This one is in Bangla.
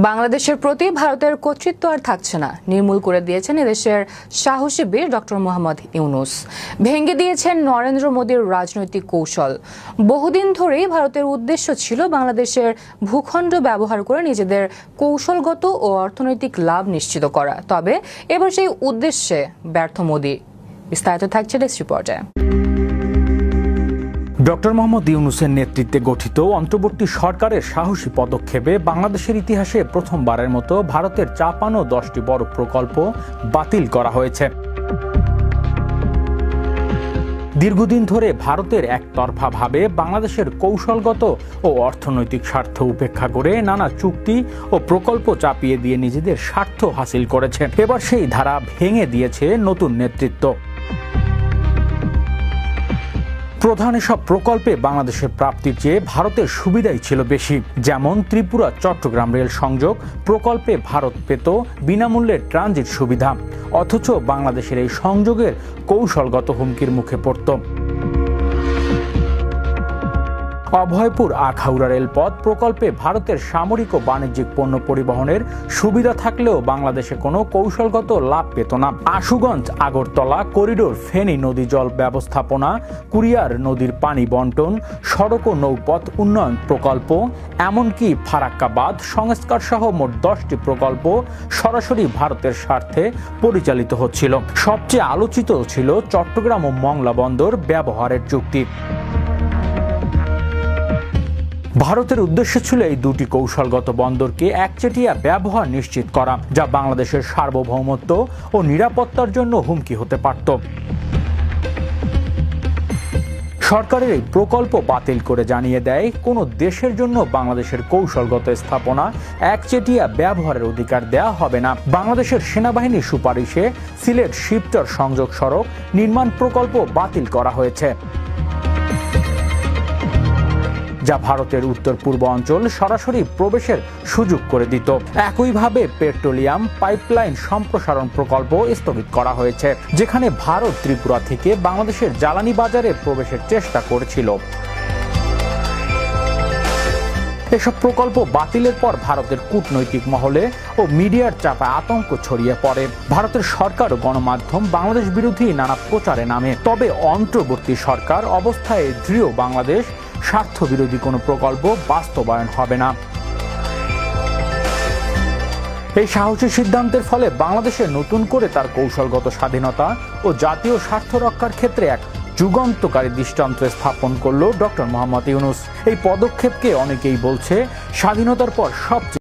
বাংলাদেশের প্রতি ভারতের কর্তৃত্ব আর থাকছে না, নির্মূল করে দিয়েছেন এদেশের সাহসী বীর ডক্টর মোহাম্মদ ইউনূস। ভেঙে দিয়েছেন নরেন্দ্র মোদীর রাজনৈতিক কৌশল। বহুদিন ধরেই ভারতের উদ্দেশ্য ছিল বাংলাদেশের ভূখণ্ড ব্যবহার করে নিজেদের কৌশলগত ও অর্থনৈতিক লাভ নিশ্চিত করা। তবে এবার সেই উদ্দেশ্যে ব্যর্থ মোদী। বিস্তারিত থাকছে ডেস্ক রিপোর্টে। ডক্টর মোহাম্মদ ইউনূসের নেতৃত্বে গঠিত অন্তর্বর্তী সরকারের সাহসী পদক্ষেপে বাংলাদেশের ইতিহাসে প্রথমবারের মতো ভারতের চাপানো 10টি বড় প্রকল্প বাতিল করা হয়েছে। দীর্ঘদিন ধরে ভারতের একতরফাভাবে বাংলাদেশের কৌশলগত ও অর্থনৈতিক স্বার্থ উপেক্ষা করে নানা চুক্তি ও প্রকল্প চাপিয়ে দিয়ে নিজেদের স্বার্থ হাসিল করেছে। এবার সেই ধারা ভেঙে দিয়েছে নতুন নেতৃত্ব। প্রধান এসব প্রকল্পে বাংলাদেশের প্রাপ্তির চেয়ে ভারতের সুবিধাই ছিল বেশি। যেমন ত্রিপুরা চট্টগ্রাম রেল সংযোগ প্রকল্পে ভারত পেত বিনামূল্যে ট্রানজিট সুবিধা, অথচ বাংলাদেশের এই সংযোগের কৌশলগত হুমকির মুখে পড়ত। অভয়পুর আখাউড়া রেলপথ প্রকল্পে ভারতের সামরিক ও বাণিজ্যিক পণ্য পরিবহনের সুবিধা থাকলেও বাংলাদেশে কোনো কৌশলগত লাভ পেত না। আশুগঞ্জ আগরতলা করিডোর, ফেনী নদী জল ব্যবস্থাপনা, কুরিয়ার নদীর পানি বন্টন, সড়ক ও নৌপথ উন্নয়ন প্রকল্প, এমনকি ফারাক্কা বাঁধ সংস্কার সহ মোট 10টি প্রকল্প সরাসরি ভারতের স্বার্থে পরিচালিত হচ্ছিল। সবচেয়ে আলোচিত ছিল চট্টগ্রাম ও মংলা বন্দর ব্যবহারের চুক্তি। ভারতের উদ্দেশ্য ছিল এই দুটি কৌশলগত বন্দরকে একচেটিয়া ব্যবহার নিশ্চিত করা, যা বাংলাদেশের সার্বভৌমত্ব ও নিরাপত্তার জন্য হুমকি হতে পারত। সরকারের এই প্রকল্প বাতিল করে জানিয়ে দেয়, কোনো দেশের জন্য বাংলাদেশের কৌশলগত স্থাপনা একচেটিয়া ব্যবহারের অধিকার দেয়া হবে না। বাংলাদেশের সেনাবাহিনীর সুপারিশে সিলেট শিবচর সংযোগ সড়ক নির্মাণ প্রকল্প বাতিল করা হয়েছে, যা ভারতের উত্তর পূর্ব অঞ্চল সরাসরি প্রবেশের সুযোগ করে দিত। একইভাবে পেট্রোলিয়াম পাইপলাইন সম্প্রসারণ প্রকল্প স্থগিত করা হয়েছে, যেখানে ভারত ত্রিপুরা থেকে বাংলাদেশের জ্বালানি বাজারে প্রবেশের চেষ্টা করেছিল। এসব প্রকল্প বাতিলের পর ভারতের কূটনৈতিক মহলে ও মিডিয়ার চাপে আতঙ্ক ছড়িয়ে পড়ে। ভারতের সরকার ও গণমাধ্যম বাংলাদেশ বিরোধী নানা প্রচারে নামে। তবে অন্তর্বর্তী সরকার অবস্থায় দৃঢ়, বাংলাদেশ স্বার্থ বিরোধী কোনো প্রকল্প বাস্তবায়ন হবে না। এই সাহসী সিদ্ধান্তের ফলে বাংলাদেশে নতুন করে তার কৌশলগত স্বাধীনতা ও জাতীয় স্বার্থ রক্ষার ক্ষেত্রে এক যুগান্তকারী দৃষ্টান্ত স্থাপন করল ডক্টর মোহাম্মদ ইউনূস। এই পদক্ষেপকে অনেকেই বলছে স্বাধীনতার পর সবচেয়ে